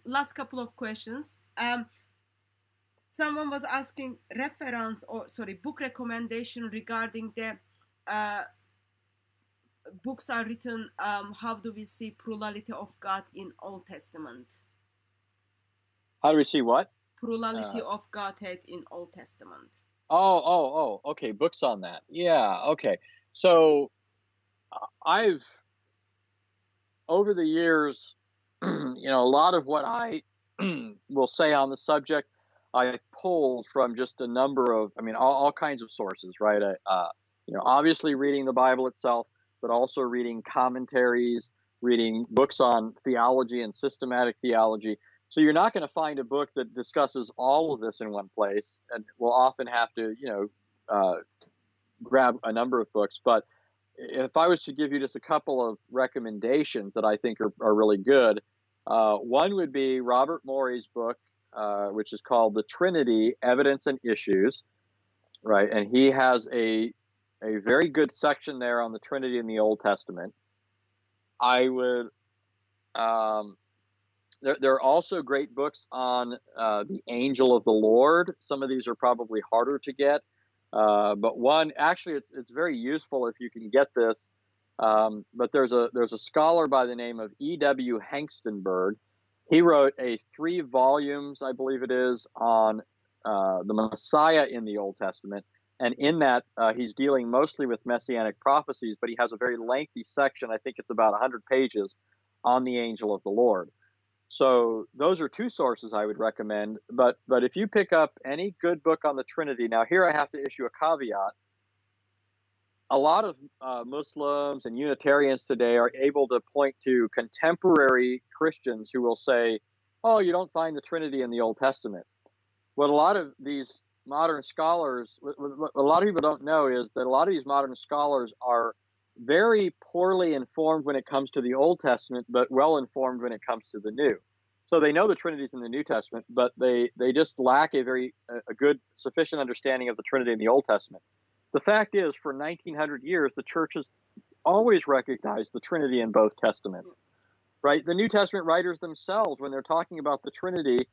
last couple of questions. Someone was asking reference or sorry book recommendation regarding the uh, books are written. How do we see plurality of God in Old Testament? How do we see what? Plurality of Godhead in Old Testament. Okay, books on that. Yeah, okay. So I've over the years, a lot of what I will say on the subject, I pulled from just a number of, all kinds of sources, right? Obviously reading the Bible itself, but also reading commentaries, reading books on theology and systematic theology. So you're not going to find a book that discusses all of this in one place, and we'll often have to, grab a number of books. But if I was to give you just a couple of recommendations that I think are really good, one would be Robert Morey's book, which is called The Trinity, Evidence and Issues, right? And he has a very good section there on the Trinity in the Old Testament. I would, there are also great books on the angel of the Lord. Some of these are probably harder to get. But one, actually, it's very useful if you can get this. But there's a scholar by the name of E.W. Hengstenberg. He wrote a 3 volumes, I believe it is, on the Messiah in the Old Testament. And in that, he's dealing mostly with messianic prophecies, but he has a very lengthy section, I think it's about 100 pages, on the angel of the Lord. So those are 2 sources I would recommend. But if you pick up any good book on the Trinity, now here I have to issue a caveat. A lot of Muslims and Unitarians today are able to point to contemporary Christians who will say, oh, you don't find the Trinity in the Old Testament. What a lot of these modern scholars, what a lot of people don't know is that a lot of these modern scholars are very poorly informed when it comes to the Old Testament, but well informed when it comes to the New. So they know the Trinity's in the New Testament, but they just lack a good, sufficient understanding of the Trinity in the Old Testament. The fact is, for 1900 years, the church has always recognized the Trinity in both Testaments, right? The New Testament writers themselves, when they're talking about the Trinity,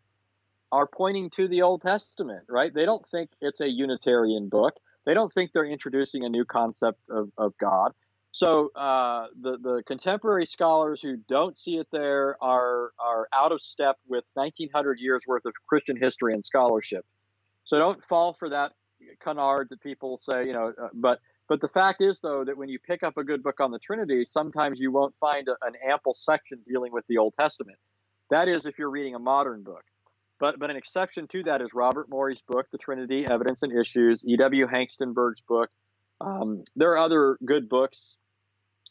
are pointing to the Old Testament, right? They don't think it's a Unitarian book. They don't think they're introducing a new concept of God. So the contemporary scholars who don't see it there are out of step with 1900 years worth of Christian history and scholarship. So don't fall for that canard that people say, but the fact is, though, that when you pick up a good book on the Trinity, sometimes you won't find an ample section dealing with the Old Testament. That is if you're reading a modern book. But an exception to that is Robert Morey's book, The Trinity, Evidence and Issues, E.W. Hengstenberg's book. There are other good books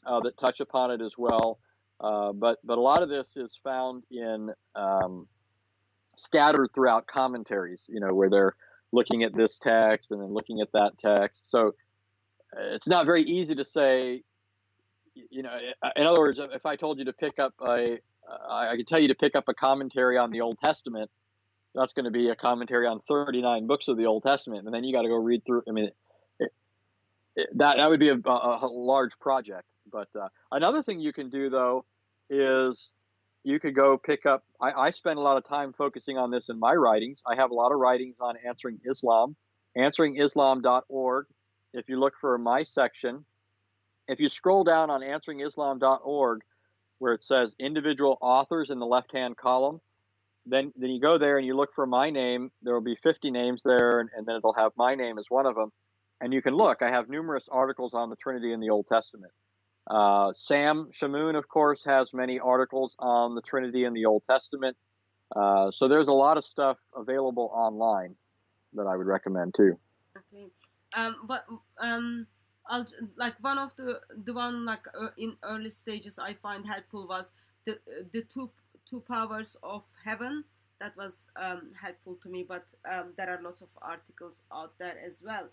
that touch upon it as well. But a lot of this is found in scattered throughout commentaries, where they're looking at this text and then looking at that text. So it's not very easy to say, in other words, if I told you to pick up I could tell you to pick up a commentary on the Old Testament, that's going to be a commentary on 39 books of the Old Testament, and then you got to go read through. I mean, that would be a large project. But another thing you can do, though, is you could go pick up. I spend a lot of time focusing on this in my writings. I have a lot of writings on answering Islam, answeringislam.org. If you look for my section, if you scroll down on answeringislam.org, where it says individual authors in the left-hand column, then you go there and you look for my name. There will be 50 names there, and then it'll have my name as one of them. And you can look. I have numerous articles on the Trinity in the Old Testament. Sam Shamoun, of course, has many articles on the Trinity in the Old Testament. So there's a lot of stuff available online that I would recommend too. Okay. But I'll like one of the one like in early stages I find helpful was the two powers of heaven. That was helpful to me. But there are lots of articles out there as well.